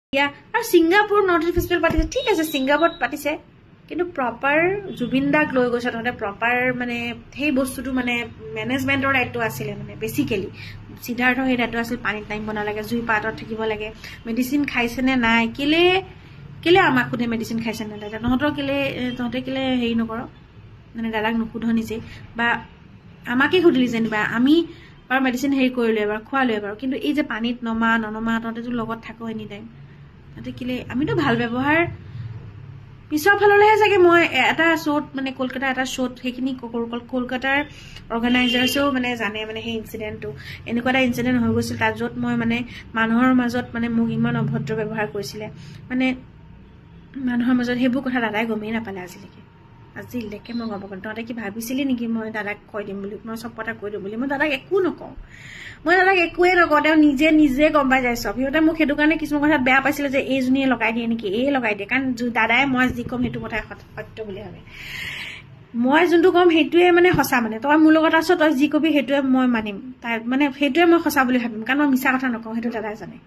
আৰু Singapore north east festival পাতিছে ঠিক আছে ছিংগাপুৰত পাতিছে কিন্তু প্ৰপাৰ জুবিন দাক লৈ গৈছে তহঁতে প্ৰপাৰ মানে সেই বস্তুটো মানে মেনেজমেণ্টৰ দায়িত্ব আছিলে মানে বেচিকেলি সিদ্ধাৰ্থৰ সেই দায়িত্ব আছিল পানীত নামিব নালাগে জুই পাতত থাকিব লাগে মেডিচিন খাইছেনে নাই কেলে আমাক সোধে মেডিচিন খাইছে নে নাই তহঁতে কেলে হেৰি নকৰ মানে দাদাক নুসুধ নিজে বা আমাকে সুধিলি যেনিবা আমি বাৰু মেডিচিন হেৰি কৰিলো এবাৰ খোৱালো এবাৰ কিন্তু এই যে পানীত নমা তহঁতেতো লগত থাকো এনি টাইম তহঁতে কেলে আমিতো ভাল ব্যৱহাৰ পিছৰ ফাললৈহে চাগে মই এটা শ্ব'ত মানে কলকাতা এটা শ্ব'ত সেইখিনি কলকাতাৰ অৰ্গেনাইজাৰ্ছেও মানে জানে মানে সেই ইনচিডেণ্টটো এনেকুৱা এটা ইনচিডেণ্ট হৈ গৈছিল তাত য'ত মই মানে মানুহৰ মাজত মানে মোক ইমান অভদ্ৰ ব্যৱহাৰ কৰিছিলে মানে মানুহৰ মাজত সেইবোৰ কথা দাদাই গমেই নাপালে আজিলৈকে মই গম পাওঁ তহঁতে কি ভাবিছিলি নেকি মই দাদাক কৈ দিম বুলি মই চব কথা কৈ দিম বুলি মই দাদাক একো নকওঁ মই দাদাক একোৱে নকওঁ তেওঁ নিজে গম পাই যায় চব সিহঁতে মোক সেইটো কাৰণে কিছুমান কথাত বেয়া পাইছিলে যে এইজনীয়ে লগাই দিয়ে নেকি লগাই দিয়ে কাৰণ দাদাই মই যি ক'ম সেইটো কথাই সত্য বুলি ভাবে মই যোনটো ক'ম সেইটোৱে মানে সঁচা মানে তই মোৰ লগত আছ তই যি কবি সেইটোৱে মই মানিম তাৰ মানে সেইটোৱে মই সঁচা বুলি ভাবিম কাৰণ মই মিছা কথা নকওঁ সেইটো দাদাই জানে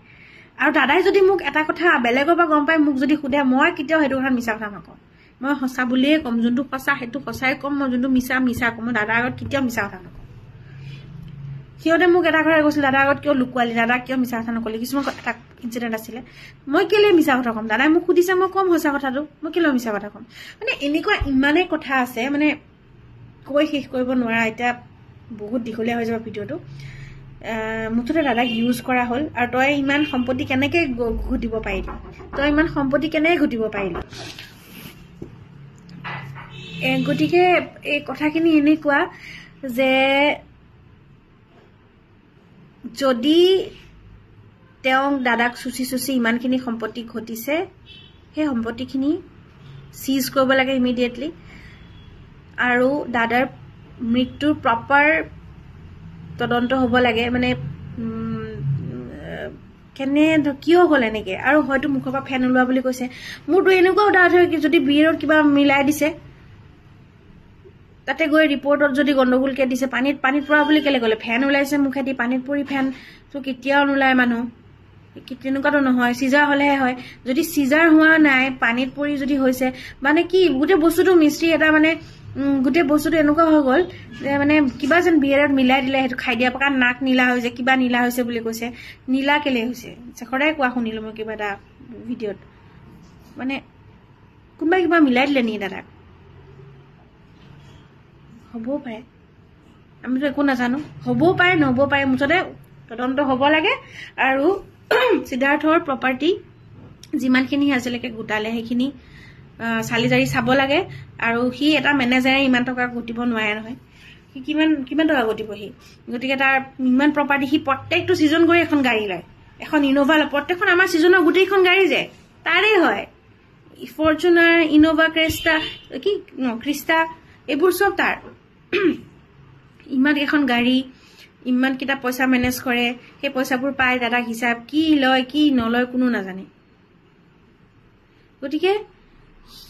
আৰু দাদাই যদি মোক এটা কথা বেলেগৰ পৰা গম পাই মোক যদি সোধে মই কেতিয়াও সেইটো কথা মিছা কথা নকওঁ মই সঁচা বুলিয়ে ক'ম যোনটো সঁচা সেইটো সঁচাই ক'ম মই যোনটো মিছা ক'ম মই দাদাৰ আগত কেতিয়াও মিছা কথা নকওঁ সিহঁতে মোক এটা কথা কৈছিল দাদাৰ আগত কিয় লুকুৱালি দাদাক কিয় মিছা কথা নকলি কিছুমান এটা ইনচিডেণ্ট আছিলে মই কেলে মিছা কথা ক'ম দাদাই মোক সুধিছে মই ক'ম সঁচা কথাটো মই কেলে মিছা কথা ক'ম মানে এনেকুৱা ইমানেই কথা আছে মানে কৈ শেষ কৰিব নোৱাৰা এতিয়া বহুত দীঘলীয়া হৈ যাব ভিডিঅ'টো মুঠতে দাদাক ইউজ কৰা হ'ল আৰু তই ইমান সম্পত্তি কেনেকে ঘটিব পাৰিলি গতিকে এই কথাখিনি এনেকুৱা যে যদি তেওঁক দাদাক চুচি ইমানখিনি সম্পত্তি ঘটিছে সেই সম্পত্তিখিনি সিজ কৰিব লাগে ইমিডিয়েটলি আৰু দাদাৰ মৃত্যুৰ প্ৰপাৰ তদন্ত হ'ব লাগে মানে কিয় হ'ল এনেকে আৰু হয়তো মুখৰ পৰা ফেন ওলোৱা বুলি কৈছে মোৰতো এনেকুৱা উদাহৰণ হয় যদি বিয়েৰত কিবা মিলাই দিছে তাতে গৈ ৰিপৰ্টত যদি গণ্ডগোলকে দিছে পানীত পৰা বুলি কেলে গ'লে ফেন ওলাইছে মুখেদি পানীত পৰি ফেন তো কেতিয়াও নোলায় মানুহ তেনেকুৱাতো নহয় চিজাৰ হ'লেহে হয় যদি চিজাৰ হোৱা নাই পানীত পৰি যদি হৈছে মানে কি গোটেই বস্তুটো মিস্ত্ৰী এটা মানে গোটেই বস্তুটো এনেকুৱা হৈ গ'ল যে মানে কিবা যেন বিয়েৰত মিলাই দিলে সেইটো খাই দিয়া কাৰণ নাক নীলা হৈছে কিবা নীলা হৈছে বুলি কৈছে নীলা কেলে হৈছে সদায় কোৱা শুনিলো মই কিবা এটা ভিডিঅ'ত মানে কোনোবাই কিবা মিলাই দিলে নেকি দাদাক হ'বও পাৰে আমিতো একো নাজানো হ'বও পাৰে নহ'ব পাৰে মুঠতে তদন্ত হ'ব লাগে আৰু সিদ্ধাৰ্থৰ প্ৰপাৰ্টি যিমানখিনি আজিলৈকে গোটালে সেইখিনি চালি জাৰি চাব লাগে আৰু সি এটা মেনেজাৰে ইমান টকা ঘটিব নোৱাৰে নহয় সি কিমান টকা ঘটিব সি গতিকে তাৰ ইমান প্ৰপাৰ্টি সি প্ৰত্যেকটো ছিজন কৰি এখন গাড়ী লয় এখন ইন'ভা লয় প্ৰত্যেকখন আমাৰ ছিজনৰ গোটেইখন গাড়ী যে তাৰেই হয় ফৰ্চুনাৰ ইন'ভা ক্ৰিষ্টা এইবোৰ চব তাৰ ইমান কেইখন গাড়ী ইমান কেইটা পইচা মেনেজ কৰে সেই পইচাবোৰ পাই দাদাক হিচাপ কি লয় কি নলয় কোনো নাজানে গতিকে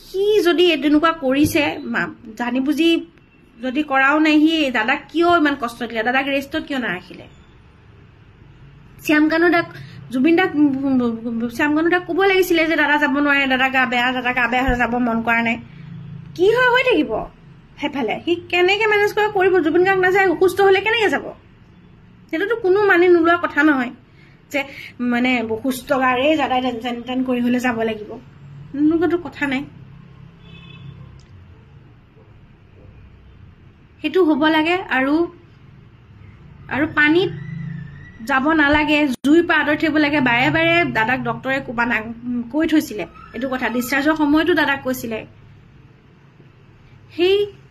সি যদি তেনেকুৱা কৰিছে জানি বুজি যদি কৰাও নাই সি দাদাক কিয় ইমান কষ্ট দিলে দাদাক ৰেষ্টত কিয় নাৰাখিলে জুবিন দাক শ্যামকানু দাক ক'ব লাগিছিলে যে দাদা যাব নোৱাৰে দাদা গা বেয়া হৈ যাব মন কৰা নাই কি হৈ থাকিব সেইফালে সি কেনেকে মেনেজ কৰিব জুবিন গাৰ্গ নাযায় অসুস্থ হলে কেনেকে যাব সেইটোতো কোনো মানি নোলোৱা কথা নহয় যে মানে অসুস্থ গাড়ী দাদাই যেন কৰি হলে যাব লাগিব এনেকুৱাতো কথা নাই সেইটো হ'ব লাগে আৰু পানীত যাব নালাগে জুই পৰা আঁতৰি থাকিব লাগে বাৰে দাদাক ডক্টৰে কৈ থৈছিলে এইটো কথা ডিসচাৰ্জৰ সময়তো দাদাক কৈছিলে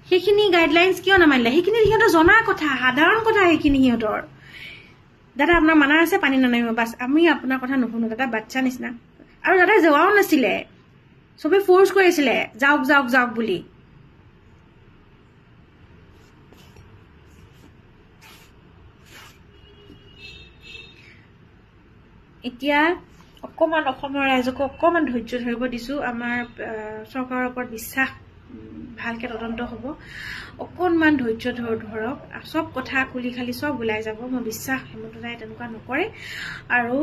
সেইখিনি গাইডলাইনছ কিয় নামানিলে সেইখিনি সিহঁতৰ জনা কথা সাধাৰণ কথা সেইখিনি সিহঁতৰ দাদা আপোনাৰ মানা আছে পানী নানামিব বাছ আমি আপোনাৰ কথা নুশুনো দাদা বাচ্চা নিচিনা আৰু দাদা যোৱাও নাছিলে সবে ফোৰ্স কৰিছিলে যাওক বুলি এতিয়া অকমান অসমৰ ৰাইজক অকমান ধৈৰ্য ধৰিব দিছো আমাৰ চৰকাৰৰ ওপৰত বিশ্বাস ভালকে তদন্ত হ'ব অকণমান ধৈৰ্য ধৰক সব কথা খুলি খালি সব ওলাই যাব মই বিশ্বাস হেমন্ত দাই তেনেকুৱা নকৰে আৰু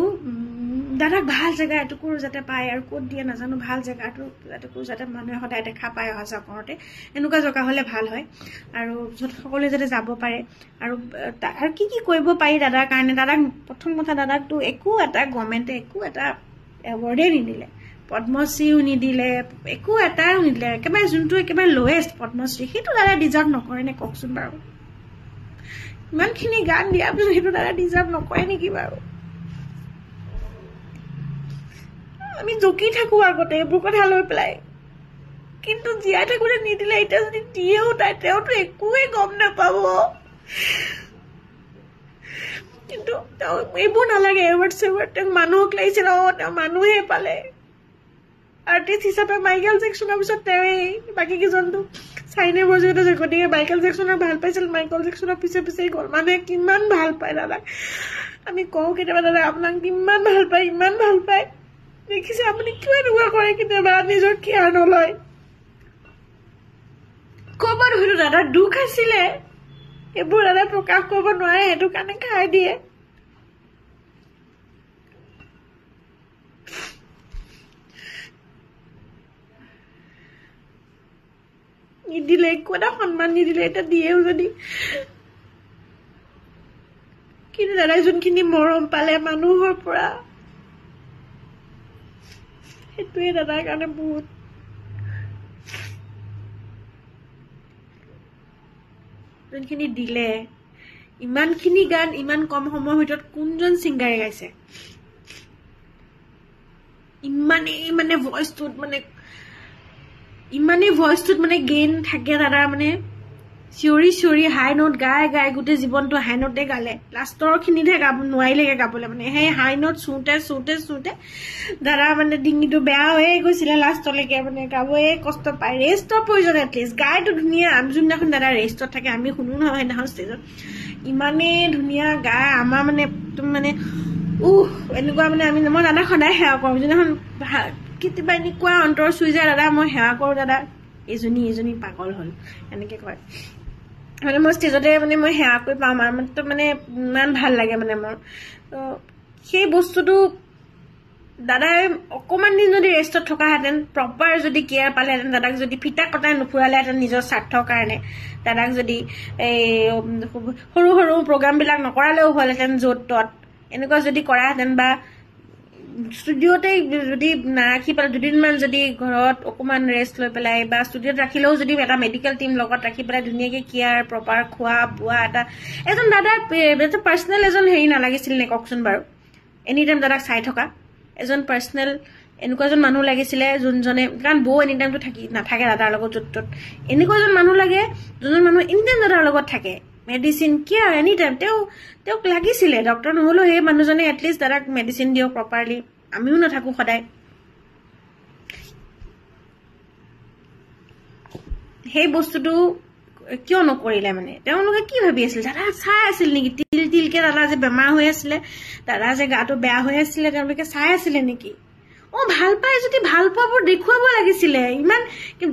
দাদাক ভাল জেগা এটুকুৰ যাতে পায় আৰু ক'ত দিয়ে নাজানো ভাল জেগাটো এটুকুৰ যাতে মানুহে সদায় দেখা পায় অহা যোৱা কৰোঁতে এনেকুৱা জেগা হ'লে ভাল হয় আৰু য'ত সকলোৱে যাতে যাব পাৰে আৰু কি কি কৰিব পাৰি দাদাৰ কাৰণে দাদাক প্ৰথম কথা দাদাকতো একো এটা গভৰ্ণমেণ্টে একো এটা এৱাৰ্ডেই নিদিলে পদ্মশ্ৰীও নিদিলে একো এটাও নিদিলে একেবাৰে যোনটো একেবাৰে লৱেষ্ট পদ্মশ্ৰী সেইটো দাদা ডিজাৰ্ভ নকৰে নে কওকচোন বাৰু ইমানখিনি গান দিয়াৰ পিছত সেইটো দাদা ডিজাৰ্ভ নকৰে নেকি বাৰু আমি জকি থাকোঁ আগতে এইবোৰ কথা লৈ পেলাই কিন্তু জীয়াই থাকোঁতে নিদিলে এতিয়া যদি দিয়েও তেওঁতো একোৱে গম নাপাব কিন্তু এইবোৰ নালাগে এৱাৰ্ড চেৱাৰ্ড তেওঁক মানুহক লাগিছিল তেওঁ মানুহে পালে আৰ্টিষ্ট হিচাপে মাইকেল জেকচনৰ পিছত তেওঁৱেই বাকী কেইজনটো চাইনে বজোৱাতে যে গতিকে মাইকেল জেকচনক ভাল পাইছিল মাইকেল জেকচনৰ পিছে পিছেই গ'ল মানুহে কিমান ভাল পায় দাদাক আমি কওঁ কেতিয়াবা দাদা আপোনাক কিমান ভাল পায় ইমান ভাল পায় দেখিছে আপুনি কিয় এনেকুৱা কৰে কেতিয়াবা নিজৰ কেয়াৰ নলয় ক'ৰবাত হয়তো দাদাৰ দুখ আছিলে এইবোৰ দাদা প্ৰকাশ কৰিব নোৱাৰে সেইটো কাৰণে খাই দিয়ে নিদিলে একো এটা সন্মান নিদিলে এতিয়া দিয়েও যদি কিন্তু দাদাই যোনখিনি মৰম পালে মানুহৰ পৰা সেইটোৱে দাদাৰ কাৰণে বহুত যোনখিনি দিলে ইমানখিনি গান ইমান কম সময়ৰ ভিতৰত কোনজন ছিংগাৰে গাইছে ইমানেই মানে ভইচটোত মানে গেইন থাকে দাদা মানে চিঞৰি চিঞৰি হাই নোট গাই গোটেই জীৱনটো হাই নোটে গালে লাষ্টৰ খিনিতহে গাব নোৱাৰিলেগে গাবলৈ মানে সেই হাই নোট চুওঁতে দাদা মানে ডিঙিটো বেয়া হৈয়ে গৈছিলে লাষ্টলৈকে মানে গাবয়ে কষ্ট পায় ৰেষ্টৰ প্ৰয়োজন এটলিষ্ট গাইটো ধুনীয়া আমি যোনদিনাখন দাদা ৰেষ্টত থাকে আমি শুনো নহয় সেইদিনাখন ষ্টেজত ইমানেই ধুনীয়া গাই আমাৰ মানে মানে এনেকুৱা মানে মই দাদা সদায় সেৱা কৰোঁ যোনদিনাখন কেতিয়াবা এনেকুৱা অন্তৰ চুই যায় দাদা মই সেৱা কৰোঁ দাদা এজনী পাগল হ'ল এনেকে কয় মানে মই ষ্টেজতে মানে মই সেৱা কৰি পাওঁ আমাৰ মানে ইমান ভাল লাগে মানে মোৰ সেই বস্তুটো দাদাই অকণমান দিন যদি ৰেষ্টত থকাহেঁতেন প্ৰপাৰ যদি কেয়াৰ পালেহেঁতেন দাদাক যদি ফিটা কটাই নুফুৰালেহেঁতেন নিজৰ স্বাৰ্থৰ কাৰণে দাদাক যদি এই সৰু সৰু প্ৰগ্ৰামবিলাক নকৰালেও হ'লহেঁতেন য'ত ত'ত এনেকুৱা যদি কৰাহেঁতেন বা ষ্টুডিঅ'তে যদি নাৰাখি পেলাই দুদিনমান যদি ঘৰত অকণমান ৰেষ্ট লৈ পেলাই বা ষ্টুডিঅ'ত ৰাখিলেও যদি এটা মেডিকেল টিম লগত ৰাখি পেলাই ধুনীয়াকৈ কেয়াৰ প্ৰপাৰ খোৱা বোৱা এজন দাদাৰ পাৰ্চনেল এজন হেৰি নালাগিছিল নে কওকচোন বাৰু এনি টাইম দাদাক চাই থকা এজন পাৰ্চনেল এনেকুৱা এজন মানুহ লাগিছিলে যোনজনে কাৰণ বৌ এনি টাইমটো নাথাকে দাদাৰ লগত য'ত ত'ত এনেকুৱা এজন মানুহ লাগে যোনজন মানুহ এনি টাইম দাদাৰ লগত থাকে মেডিচিন কেয়াৰ এনি টাইম তেওঁক লাগিছিলে ডক্টৰ নহ'লেও সেই মানুহজনে এটলিষ্ট দাদাক মেডিচিন দিয়ক প্ৰপাৰলি আমিও নাথাকোঁ সদায় সেই বস্তুটো কিয় নকৰিলে মানে তেওঁলোকে কি ভাবি আছিল দাদা চাই আছিল নেকি তিলকে দাদা যে বেমাৰ হৈ আছিলে দাদা যে গাটো বেয়া হৈ আছিলে তেওঁলোকে চাই আছিলে নেকি ভাল পাই যদি ভাল পোৱাবোৰ দেখুৱাব লাগিছিলে ইমান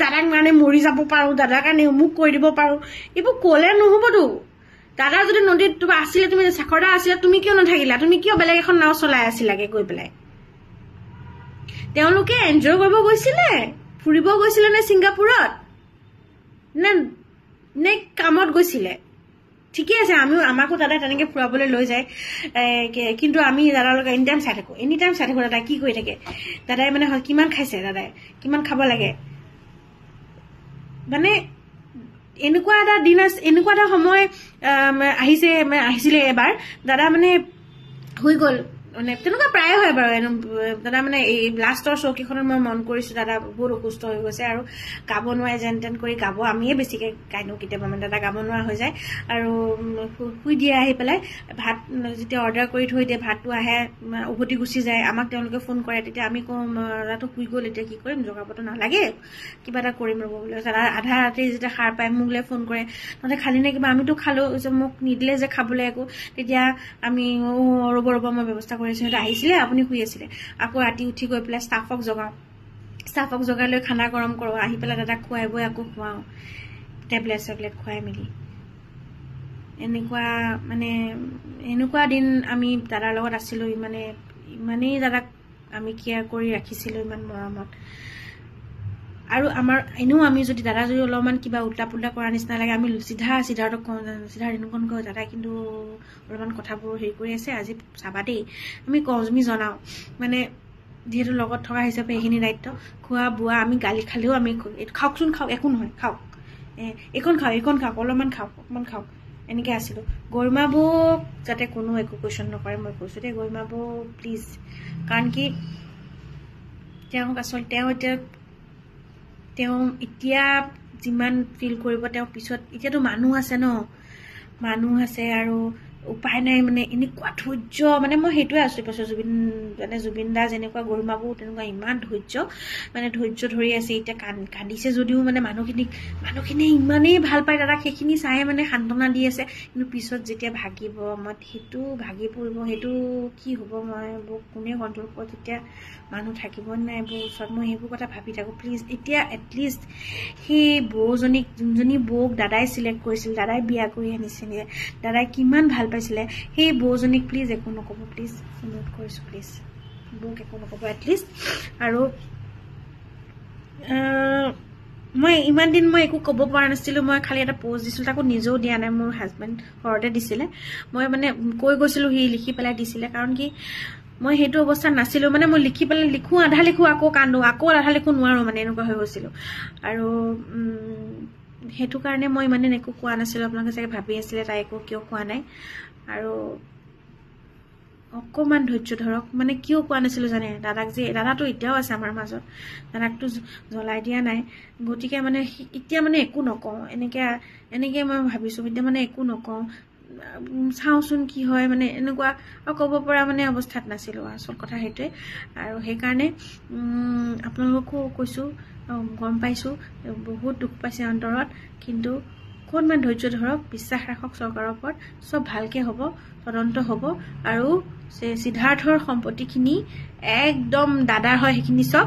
দাদাক মানে মৰি যাব পাৰোঁ দাদাৰ কাৰণে অমুক কৰি দিব পাৰোঁ এইবোৰ ক'লে নহ'বতো দাদা যদি নদীত তোমাৰ আছিলে তুমি চাকৰদা আছিলে তুমি কিয় নাথাকিলা তুমি কিয় বেলেগ এখন নাও চলাই আছিলাগে গৈ পেলাই তেওঁলোকে এনজয় কৰিব গৈছিলে ফুৰিব গৈছিলে নে ছিংগাপুৰত নে কামত গৈছিলে ঠিকে আছে আমাকো দাদাই তেনেকৈ ফুৰাবলৈ লৈ যায় কিন্তু আমি দাদাৰ লগত এনি টাইম চাই থাকোঁ দাদাই কি কৰি থাকে দাদাই মানে কিমান খাইছে দাদাই কিমান খাব লাগে মানে এনেকুৱা এটা দিন আছে এনেকুৱা এটা সময় আহিছিলে এবাৰ দাদা মানে হৈ গ'ল মানে তেনেকুৱা প্ৰায় হয় বাৰু দাদা মানে এই লাষ্টৰ চৌকিখনত মই মন কৰিছোঁ দাদা বহুত অসুস্থ হৈ গৈছে আৰু গাব নোৱাৰে যেন তেন কৰি গাব আমিয়ে বেছিকৈ গাইনো কেতিয়াবা মানে দাদা গাব নোৱাৰা হৈ যায় আৰু শুই দিয়ে আহি পেলাই ভাত যেতিয়া অৰ্ডাৰ কৰি থৈ দিয়ে ভাতটো আহে উভতি গুচি যায় আমাক তেওঁলোকে ফোন কৰে তেতিয়া আমি কওঁ দাদাটো শুই গ'ল এতিয়া কি কৰিম জগাবতো নালাগে কিবা এটা কৰিম ৰ'ব বুলি দাদা আধা ৰাতি যেতিয়া সাৰ পাই মোকলৈ ফোন কৰে তহঁতে খালি নে কিবা আমিতো খালোঁ যে মোক নিদিলে যে খাবলৈ একো তেতিয়া আমি ৰ'ব মই ব্যৱস্থা কৰিছোঁ সিহঁতে আহিছিলে আপুনি শুই আছিলে আকৌ ৰাতি উঠি গৈ পেলাই ষ্টাফক জগাওঁ ষ্টাফক জগাই লৈ খানা গৰম কৰোঁ, আহি পেলাই দাদাক খুৱাই বৈ আকৌ খুৱাওঁ, টেবলেট চেবলেট খুৱাই মেলি। এনেকুৱা দিন আমি দাদাৰ লগত আছিলোঁ। ইমানেই দাদাক আমি কেয়াৰ কৰি ৰাখিছিলোঁ, ইমান মৰমত। আৰু আমাৰ এনেও আমি যদি দাদা যদি অলপমান কিবা উল্টা পুল্টা কৰাৰ নিচিনা লাগে, আমি চিধাৰ্থক কওঁ, চিধা এনেকুৱা কওঁ, দাদা কিন্তু অলপমান কথাবোৰ হেৰি কৰি আছে, আজি চাবা দেই, আমি কওঁ, আমি জনাওঁ। যিহেতু লগত থকা হিচাপে এইখিনি দায়িত্ব। খোৱা বোৱা আমি গালি খালেও আমি খাওকচোন, খাওক, একো নহয়, খাওক, এইখন খাওক, অলপমান খাওক, অকণমান খাওক, এনেকৈ আছিলোঁ। গৰিমা বৌক যাতে কোনো একো কুৱেশ্যন নকৰে মই কৈছোঁ দেই, গৰিমা বৌ প্লিজ। কাৰণ কি তেওঁক আচলতে তেওঁ এতিয়া যিমান ফিল কৰিব, তেওঁ পিছত এতিয়াতো মানুহ আছে ন, মানুহ আছে আৰু উপায় নাই। এনেকুৱা ধৈৰ্য, মই সেইটোৱে আচৰিত পাইছোঁ। জুবিন দা যেনেকুৱা, গৰিমা বৌ তেনেকুৱা ইমান ধৈৰ্য, ধৈৰ্য ধৰি আছে। এতিয়া কান্দিছে যদিও মানুহখিনিয়ে ইমানেই ভাল পায় দাদাক, সেইখিনি চাই সান্তনা দি আছে। কিন্তু পিছত যেতিয়া ভাগিব, সেইটো ভাগি পৰিব, সেইটো কি হ'ব, বৌক কোনে কণ্ট্ৰল কৰিব, তেতিয়া মানুহ থাকিব নাই বৌ ওচৰত। মই সেইবোৰ কথা ভাবি থাকোঁ। প্লিজ এতিয়া এটলিষ্ট সেই বৌজনীক, যোনজনী বৌক দাদাই চিলেক্ট কৰিছিল, দাদাই বিয়া কৰি আনিছিলে, দাদাই কিমান ভাল পাইছিলে, সেই বৌজনীক প্লিজ একো নক'ব, প্লিজ অনুৰোধ কৰিছোঁ, প্লিজ বৌক একো নক'ব এটলিষ্ট। আৰু মই ইমান দিন একো ক'ব পৰা নাছিলোঁ। মই খালি এটা প'ষ্ট দিছিলোঁ, তাকো নিজেও দিয়া নাই, মোৰ হাজবেণ্ড ঘৰতে দিছিলে। মই কৈ গৈছিলোঁ, সি লিখি পেলাই দিছিলে। কাৰণ কি মই সেইটো অৱস্থাত নাছিলোঁ। মই লিখি পেলাই লিখোঁ, আধা লিখোঁ, আকৌ কান্দো, আকৌ আধা লিখোঁ, নোৱাৰোঁ, এনেকুৱা হৈ গৈছিলোঁ। আৰু সেইটো কাৰণে মই একো কোৱা নাছিলোঁ। আপোনালোকে চাগে ভাবি আছিলে তাই একো কিয় কোৱা নাই। আৰু অকণমান ধৈৰ্য ধৰক। কিয় কোৱা নাছিলোঁ জানে, দাদাটো এতিয়াও আছে আমাৰ মাজত, দাদাকতো জ্বলাই দিয়া নাই। গতিকে এতিয়া একো নকওঁ, এনেকৈ মই ভাবিছোঁ। এতিয়া একো নকওঁ, চাওঁচোন কি হয়, এনেকুৱা আৰু ক'ব পৰা অৱস্থাত নাছিলোঁ। আচল কথা সেইটোৱে। আৰু সেইকাৰণে আপোনালোককো কৈছোঁ, গম পাইছোঁ বহুত দুখ পাইছে অন্তৰত, কিন্তু অকণমান ধৈৰ্য ধৰক, বিশ্বাস ৰাখক চৰকাৰৰ ওপৰত, চব ভালকৈ হ'ব, তদন্ত হ'ব। আৰু সিদ্ধাৰ্থৰ সম্পত্তিখিনি একদম দাদাৰ হয়, সেইখিনি চব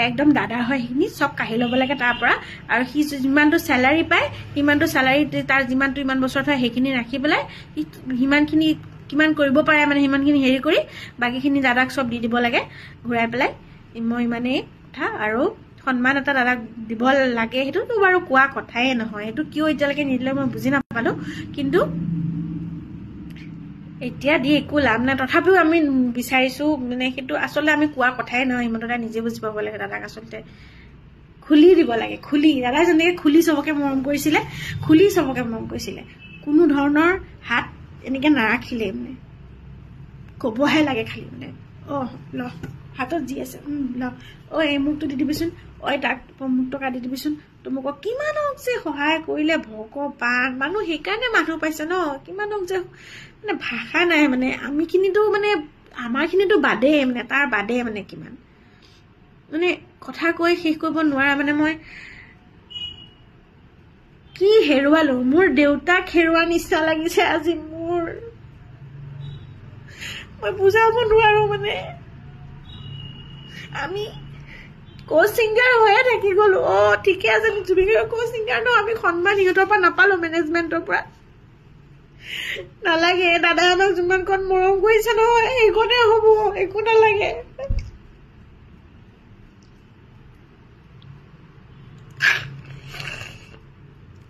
একদম দাদাৰ হয়, সেইখিনি চব কাঢ়ি ল'ব লাগে তাৰ পৰা। আৰু সি যিমানটো চেলাৰী পায়, সিমানটো চেলাৰী তাৰ যিমানটো ইমান বছৰত হয়, সেইখিনি ৰাখি পেলাই সিমানখিনি কিমান কৰিব পাৰে, সিমানখিনি হেৰি কৰি বাকীখিনি দাদাক চব দি দিব লাগে ঘূৰাই পেলাই। মই ইমানেই কথা। আৰু সন্মান এটা দাদাক দিব লাগে, সেইটোতো বাৰু কোৱা কথাই নহয়। সেইটো কিয় এতিয়ালৈকে নিদিলে মই বুজি নাপালোঁ। কিন্তু এতিয়া দি একো লাভ নাই। তথাপিও আমি বিচাৰিছোঁ, সেইটো আচলতে আমি কোৱা কথাই নহয়। হিমন্ত দাই নিজে বুজি পাব লাগে, দাদাক আচলতে খুলি দিব লাগে। দাদাই যেনেকৈ খুলি চবকে মৰম কৰিছিলে, কোনো ধৰণৰ হাত এনেকৈ নাৰাখিলে। ক'বহে লাগে খালি, ল হাতত যি আছে ল, এই মোকটো দি দিবিচোন, তাক মোক টকা দি দিবিচোন, তোমোকক কিমানক যে সহায় কৰিলে ভগৱান। মানুহ সেইকাৰণে মানুহ পাইছে ন, কিমানক যে ভাষা নাই। আমিখিনিতো আমাৰখিনিতো বাদেই, তাৰ বাদে কিমান কথা কৈ শেষ কৰিব নোৱাৰা। মই কি হেৰুৱালো, মোৰ দেউতাক হেৰুৱা নিচিনা লাগিছে আজি মোৰ। মই বুজাব নোৱাৰো। আমি co-singer হৈয়ে থাকি গলো। ঠিকে আছে, জুবিন গাৰ্গৰ co-singer ন, আমি সন্মান সিহঁতৰ পৰা নাপালো, মেনেজমেণ্টৰ পৰা। নালাগে, দাদা আমাক যিমানকণ মৰম কৰিছে নহয়, সেইকণে হ'ব, একো নালাগে।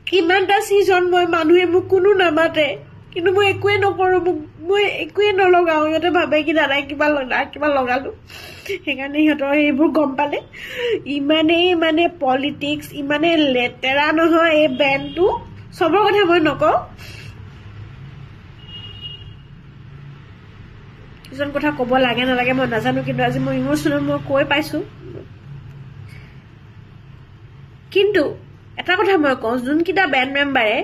কিমানটা ছিজন মানুহে মোক কোনো নামাতে, কিন্তু মই একোৱে নকৰো, মই একোৱে নলগাও। সিহঁতে ভাবে কি দাদাই কিবা লগালো, সেইকাৰণে সিহঁতৰ এইবোৰ গম পালে। ইমানেই পলিটিক্স, ইমানে লেতেৰা নহয় এই বেণ্ডটো। চবৰ কথা মই নকওঁ, কিছুমান কথা ক'ব লাগে নালাগে মই নাজানো, কিন্তু আজি মই ইমোচনেল, মই কৈ পাইছো। কিন্তু এটা কথা মই কওঁ, যোনকেইটা বেণ্ড মেম্বাৰে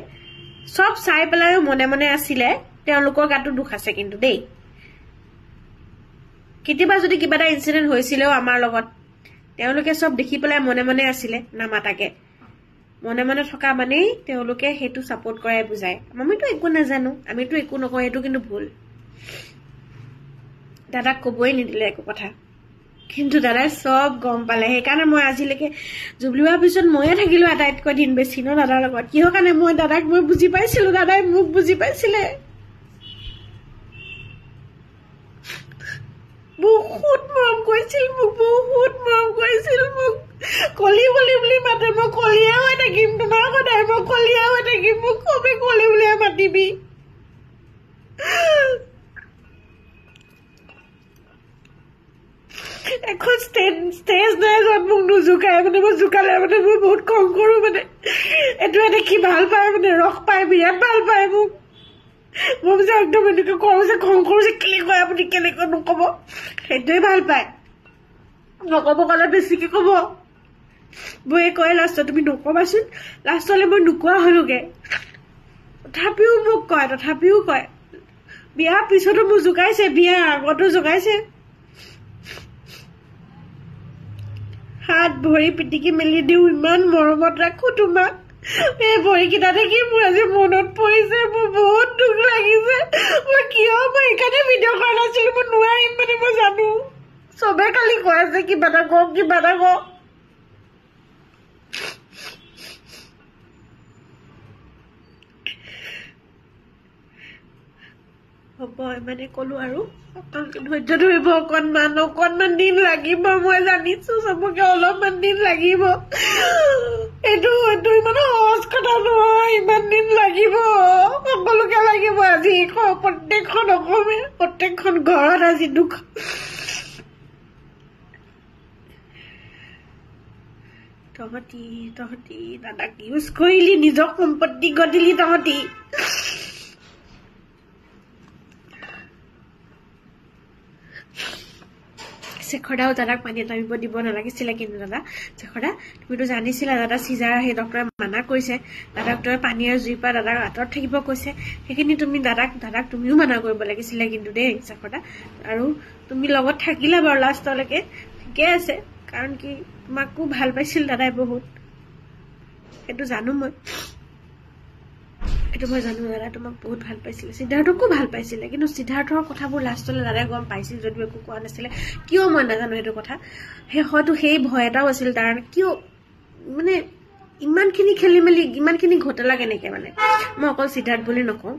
চব চাই পেলাইও মনে মনে আছিলে, তেওঁলোকৰ গাতো দুখ আছে কিন্তু দেই। কেতিয়াবা যদি কিবা এটা ইনচিডেণ্ট হৈছিলেও আমাৰ লগত, তেওঁলোকে চব দেখি পেলাই মনে মনে আছিলে, নামাতাকে। মনে মনে থকা মানেই তেওঁলোকে সেইটো ছাপোৰ্ট কৰাই বুজায়। আমিতো একো নাজানো, আমিতো একো নকওঁ, এইটো কিন্তু ভুল। দাদাক ক'বই নিদিলে একো কথা। কিন্তু দাদাই চব গম পালে সেইকাৰণে মই আজিলৈকে জুবলি বাৰ পিছত ময়ে থাকিলো আটাইতকৈ দিন বেছি ন দাদাৰ লগত কিহৰ কাৰণে মই দাদাক মই বুজি পাইছিলো দাদাই মোক বুজি পাইছিলে বহুত মৰম কৰিছিল মোক কলি বুলি মাতে মই কলিয়া হৈ থাকিম তোমাৰ সদায় মই কলিয়া হৈ থাকিম মোক কবি কলি বুলিয়ে মাতিবি এখন ষ্টেজ নাই য'ত মোক নুজুকাই মানে মই জোকালে মানে মই বহুত খং কৰো মানে এইটোৱে দেখি ভাল পায় মানে ৰস পায় বিৰাট ভাল পায় মোক মই যে একদম এনেকৈ কওঁ যে খং কৰো যে কেনেকৈ আপুনি কেনেকৈ নকব সেইটোৱে ভাল পায় নকব ক'লে বেছিকে কব বৌয়ে কয় লাষ্টত তুমি নকবাচোন লাষ্টলৈ মই নোকোৱা হলোগে তথাপিও মোক কয় বিয়াৰ পিছতো মোক জোকাইছে বিয়াৰ আগতো জোকাইছে হাত ভৰি পিটিকি মেলি দিওঁ ইমান মৰমত ৰাখো তোমাক এই ভৰিকেইটা দেখি মোৰ আজি মনত পৰিছে মোৰ বহুত দুখ লাগিছে মই সেইকাৰণে ভিডিঅ' কৰা নাছিলো মই নোৱাৰিম মানে মই জানো চবে খালি কৈ আছে কিবা এটা কওক হ'ব মানে কলো আৰু ধৈৰ্য ধৰিব অকণমান দিন লাগিব মই জানিছো চবকে অলপমান দিন লাগিব এইটো ইমান সহজ কথা নহয় ইমান দিন লাগিব সকলোকে লাগিব আজি প্ৰত্যেকখন অসমীয়া প্ৰত্যেকখন ঘৰত আজি দুখ তহঁতি দাদাক ইউজ কৰিলি নিজৰ সম্পত্তি গতিলি তহঁতি শেখৰদাও দাদাক পানী নামিব দিব নালাগিছিলে কিন্তু দাদা শেখৰদা তুমিতো জানিছিলা দাদা চিজাৰ সেই ডক্টৰে মানা কৰিছে ডক্টৰে পানী আৰু জুইৰ পৰা দাদাক আঁতৰত থাকিব কৈছে সেইখিনি তুমি দাদাক তুমিও মানা কৰিব লাগিছিলে কিন্তু দেই শেখৰদা আৰু তুমি লগত থাকিলা বাৰু লাষ্টলৈকে ঠিকে আছে কাৰণ কি তোমাকো ভাল পাইছিল দাদাই বহুত সেইটো জানো মই জানো দাদা তোমাক বহুত ভাল পাইছিলে সিদ্ধাৰ্থকো ভাল পাইছিলে কিন্তু সিদ্ধাৰ্থৰ কথাবোৰ লাষ্টলৈ দাদাই গম পাইছিল যদিও একো কোৱা নাছিলে কিয় মই নাজানো সেইটো কথা হয়তো সেই ভয় এটাও আছিল তাৰ কিয় মানে ইমানখিনি খেলি মেলি ইমানখিনি ঘটলা কেনেকে মানে মই অকল সিদ্ধাৰ্থ বুলি নকওঁ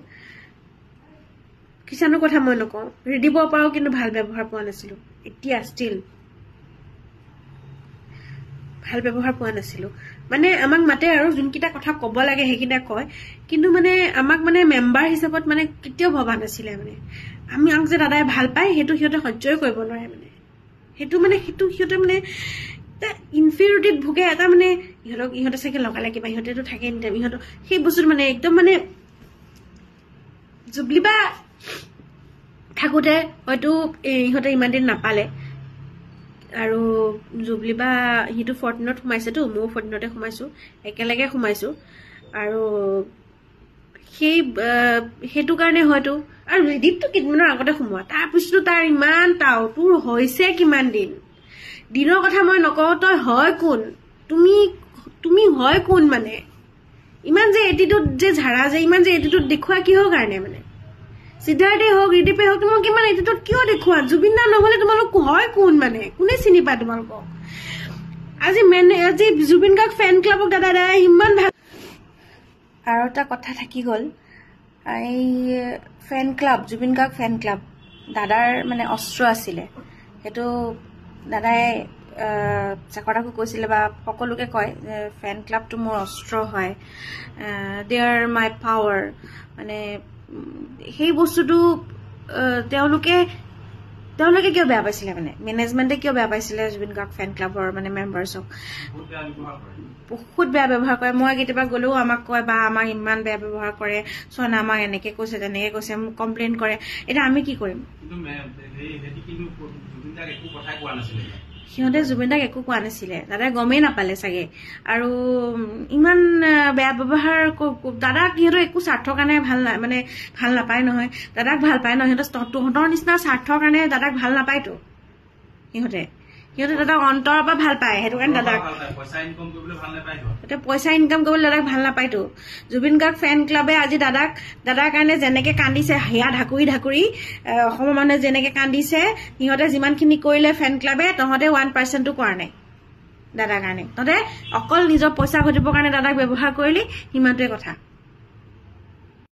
কিষাণৰ কথা মই নকওঁ ৰিদিবৰ পৰাও কিন্তু ভাল ব্যৱহাৰ পোৱা নাছিলো এতিয়া ষ্টিল ভাল ব্যৱহাৰ পোৱা নাছিলো মানে আমাক মাতে আৰু যোনকেইটা কথা কব লাগে সেইকেইটা কয় কিন্তু মানে আমাক মানে মেম্বাৰ হিচাপত মানে কেতিয়াও ভবা নাছিলে মানে আমাক যে দাদাই ভাল পায় সেইটো সিহঁতে সহ্যই কৰিব নোৱাৰে মানে সেইটো সিহঁতে মানে ইনফিৰিয়ৰিটিত ভোগে এটা মানে ইহঁতে চাগে লগালে কিবা ইহঁতেতো থাকে ইহঁতৰ সেই বস্তুটো মানে একদম মানে জুবলিবা থাকোঁতে হয়তো ইহঁতে ইমান দিন নাপালে আৰু জুবলিবা সিটো 14ত সোমাইছেতো ময়ো 14তে সোমাইছো একেলগে সোমাইছো আৰু সেইটো কাৰণে হয়তো আৰু ৰিদিপটো কেইদিনমানৰ আগতে সোমোৱা তাৰপিছতো তাৰ ইমান তোৰ হৈছে কিমান দিনৰ কথা মই নকওঁ তই হয় কোন তুমি হয় কোন মানে ইমান যে এটিটিউড যে ঝাৰা যে ইমান যে এটিটিউড দেখুওৱা কিহৰ কাৰণে মানে সিদ্ধাৰ্থে হওক ৰিদিপে হওক তোমাক কিমান এটিটিউড কিয় দেখুওৱা জুবিন দা নহলে তোমালোক হয় কোন মানে কোনে চিনি পায় তোমালোকক আজি জুবিন গাৰ্গ ফেন ক্লাবক দাদা ইমান ভাল আৰু এটা কথা থাকি গ'ল এই ফেন ক্লাব জুবিন গাৰ্গ ফেন ক্লাব দাদাৰ মানে অস্ত্ৰ আছিলে সেইটো দাদাই চাকৰাকো কৈছিলে বা সকলোকে কয় যে ফেন ক্লাবটো মোৰ অস্ত্ৰ হয় দে আৰ মাই পাৱাৰ মানে সেই বস্তুটো তেওঁলোকে কিয় বেয়া পাইছিলে মানে মেনেজমেণ্টে কিয় বেয়া পাইছিলে জুবিন গাৰ্গ ফেন ক্লাবৰ মানে মেম্বাৰ্ছক বহুত বেয়া ব্যৱহাৰ কৰে মই কেতিয়াবা গ'লেও আমাক কয় বা আমাক ইমান বেয়া ব্যৱহাৰ কৰে চোন আমাক এনেকে কৈছে তেনেকে কৈছে মোক কমপ্লেইন কৰে এতিয়া আমি কি কৰিম সিহঁতে জুবিন দাক একো কোৱা নাছিলে দাদাই গমেই নাপালে চাগে আৰু ইমান বেয়া ব্যৱহাৰ দাদাক সিহঁতৰ একো স্বাৰ্থৰ কাৰণে ভাল নাপায় নহয় দাদাক ভাল পায় ন সিহঁতৰ তহঁতৰ নিচিনা স্বাৰ্থৰ কাৰণে দাদাক ভাল নাপায়তো সিহঁতে দাদাক অন্তৰৰ পৰা ভাল পায় সেইটো কাৰণে দাদাক পইচা ইনকাম কৰিবলৈ দাদাক ভাল নাপায়তো জুবিন গাৰ্গ ফেন ক্লাবে আজি দাদাৰ কাৰণে যেনেকে কান্দিছে হিয়া ঢাকুৰি অসমৰ মানুহে যেনেকে কান্দিছে সিহঁতে যিমানখিনি কৰিলে ফেন ক্লাবে তহঁতে 1% কৰা নাই দাদাৰ কাৰণে তহঁতে অকল নিজৰ পইচা ঘটিবৰ কাৰণে দাদাক ব্যৱহাৰ কৰিলি সিমানটোৱে কথা